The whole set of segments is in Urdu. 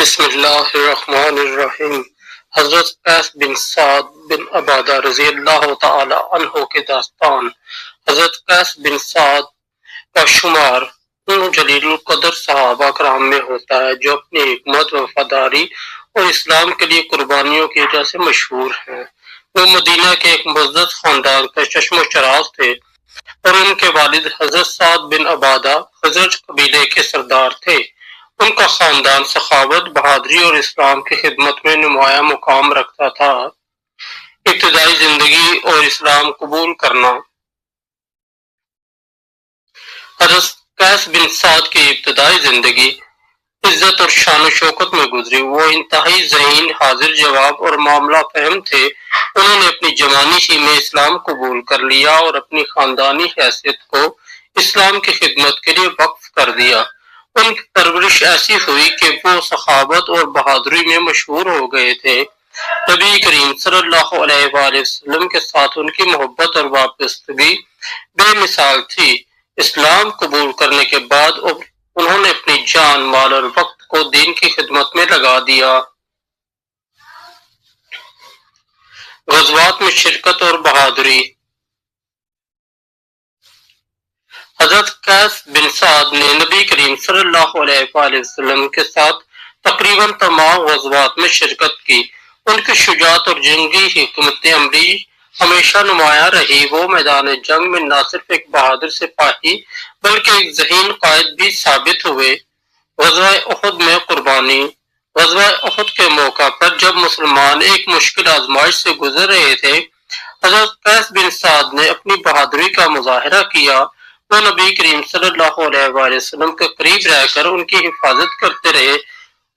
بسم اللہ الرحمن الرحیم۔ حضرت قیس بن سعد بن عبادہ رضی اللہ تعالی عنہ کے داستان۔ حضرت قیس بن سعد کا شمار ان جلیل القدر صحابہ کرام میں ہوتا ہے جو اپنی حکمت، وفاداری اور اسلام کے لیے قربانیوں کی وجہ سے مشہور ہیں۔ وہ مدینہ کے ایک معزز خاندان کا چشم و چراغ تھے اور ان کے والد حضرت سعد بن عبادہ خزرج قبیلے کے سردار تھے۔ ان کا خاندان سخاوت، بہادری اور اسلام کی خدمت میں نمایاں مقام رکھتا تھا۔ ابتدائی زندگی اور اسلام قبول کرنا۔ حضرت قیس بن سعد کی ابتدائی زندگی عزت اور شان و شوکت میں گزری۔ وہ انتہائی ذہین، حاضر جواب اور معاملہ فہم تھے۔ انہوں نے اپنی جوانی سی میں اسلام قبول کر لیا اور اپنی خاندانی حیثیت کو اسلام کی خدمت کے لیے وقف کر دیا۔ ان کی پرورش ایسی ہوئی کہ وہ سخاوت اور بہادری میں مشہور ہو گئے تھے۔ نبی کریم صلی اللہ علیہ وآلہ وسلم کے ساتھ ان کی محبت اور وابستگی بے مثال تھی۔ اسلام قبول کرنے کے بعد انہوں نے اپنی جان، مال اور وقت کو دین کی خدمت میں لگا دیا۔ غزوات میں شرکت اور بہادری۔ حضرت قیس بن سعد نے نبی کریم صلی اللہ علیہ وآلہ وسلم کے ساتھ تقریباً تمام غزوات میں شرکت کی۔ ان کی شجاعت اور جنگی حکمت عملی ہمیشہ نمایاں رہی۔ وہ میدان جنگ میں نہ صرف ایک بہادر سپاہی بلکہ ایک ذہین قائد بھی ثابت ہوئے۔ غزوہ احد میں قربانی۔ غزوہ احد کے موقع پر جب مسلمان ایک مشکل آزمائش سے گزر رہے تھے، حضرت قیس بن سعد نے اپنی بہادری کا مظاہرہ کیا۔ وہ نبی کریم صلی اللہ علیہ وآلہ وسلم کے قریب رہ کر ان کی حفاظت کرتے رہے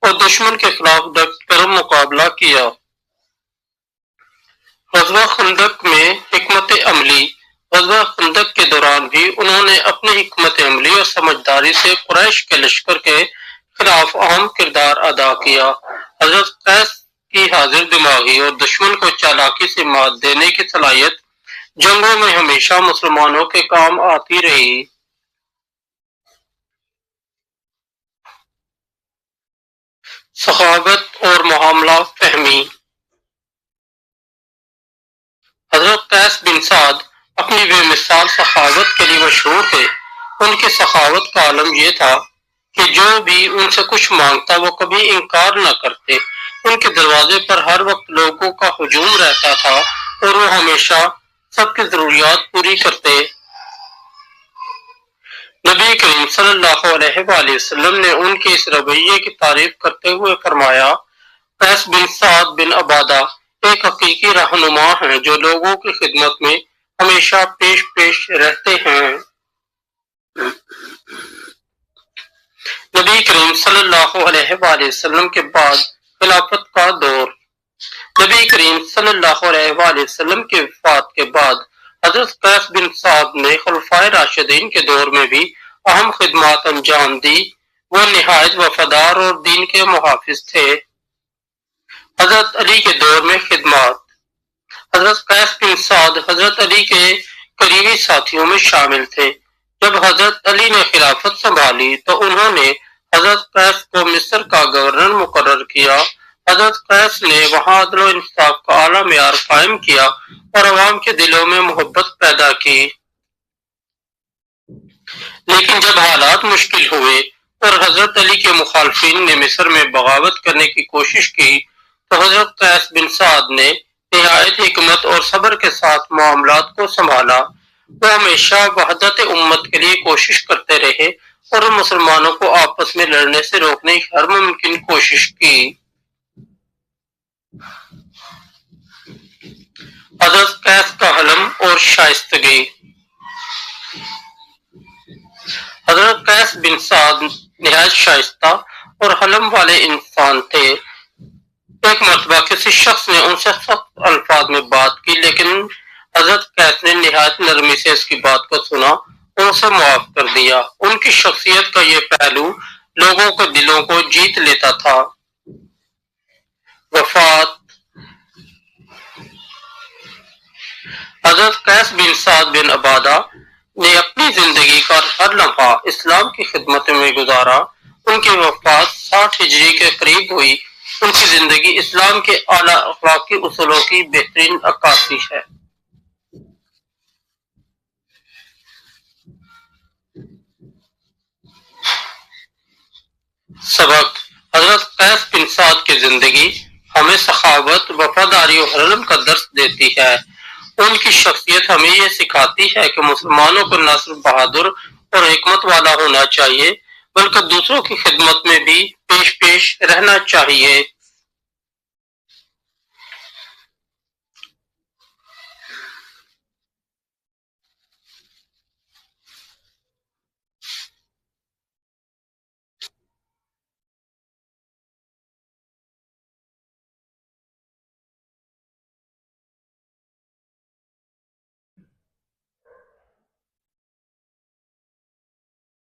اور دشمن کے خلاف ڈٹ کر مقابلہ کیا۔ غزوہ خندق میں حکمت عملی۔ غزوہ خندق کے دوران بھی انہوں نے اپنی حکمت عملی اور سمجھداری سے قریش کے لشکر کے خلاف اہم کردار ادا کیا۔ حضرت قیس کی حاضر دماغی اور دشمن کو چالاکی سے مات دینے کی صلاحیت جنگوں میں ہمیشہ مسلمانوں کے کام آتی رہی۔ سخاوت اور معاملہ فہمی۔ حضرت قیس بن سعد اپنی بے مثال سخاوت کے لیے مشہور تھے۔ ان کی سخاوت کا عالم یہ تھا کہ جو بھی ان سے کچھ مانگتا وہ کبھی انکار نہ کرتے۔ ان کے دروازے پر ہر وقت لوگوں کا ہجوم رہتا تھا اور وہ ہمیشہ سب کی ضروریات پوری کرتے۔ نبی کریم صلی اللہ علیہ وآلہ وسلم نے ان کے اس رویے کی تعریف کرتے ہوئے فرمایا، قیس بن سعد بن عبادہ ایک حقیقی رہنما ہیں جو لوگوں کی خدمت میں ہمیشہ پیش رہتے ہیں۔ نبی کریم صلی اللہ علیہ وآلہ وسلم کے بعد خلافت کا دور۔ نبی کریم صلی اللہ علیہ وآلہ وسلم کی وفات کے بعد حضرت قیس بن سعد نے خلفائے راشدین کے دور میں بھی اہم خدمات انجام دی۔ وہ نہایت وفادار اور دین کے محافظ تھے۔ حضرت علی کے دور میں خدمات۔ حضرت قیس بن سعد حضرت علی کے قریبی ساتھیوں میں شامل تھے۔ جب حضرت علی نے خلافت سنبھالی تو انہوں نے حضرت قیس کو مصر کا گورنر مقرر کیا۔ حضرت قیس نے وہاں عدل و انصاف کا اعلیٰ معیار قائم کیا اور عوام کے دلوں میں محبت پیدا کی۔ لیکن جب حالات مشکل ہوئے اور حضرت علی کے مخالفین نے مصر میں بغاوت کرنے کی کوشش کی تو حضرت قیس بن سعد نے نہایت حکمت اور صبر کے ساتھ معاملات کو سنبھالا۔ وہ ہمیشہ وحدت امت کے لیے کوشش کرتے رہے اور مسلمانوں کو آپس میں لڑنے سے روکنے کی ہر ممکن کوشش کی۔ حضرت قیس کا حلم اور شائستگی۔ حضرت قیس بن سعد نہایت شائستہ اور حلم والے انسان تھے۔ ایک مرتبہ کسی شخص نے ان سے سخت الفاظ میں بات کی لیکن حضرت قیس نے نہایت نرمی سے اس کی بات کو سنا اور اسے معاف کر دیا۔ ان کی شخصیت کا یہ پہلو لوگوں کے دلوں کو جیت لیتا تھا۔ وفات۔ حضرت قیس بن سعد بن عبادہ نے اپنی زندگی کا ہر لمحہ اسلام کی خدمت میں گزارا۔ ان کی وفات 60 ہجری کے قریب ہوئی۔ ان کی زندگی اسلام کے اعلیٰ اخلاقی اصولوں کی بہترین عکاسی ہے۔ سبق: حضرت قیس بن سعد کی زندگی ہمیں سخاوت، وفاداری اور حلم کا درس دیتی ہے۔ ان کی شخصیت ہمیں یہ سکھاتی ہے کہ مسلمانوں کو نہ صرف بہادر اور حکمت والا ہونا چاہیے بلکہ دوسروں کی خدمت میں بھی پیش پیش رہنا چاہیے۔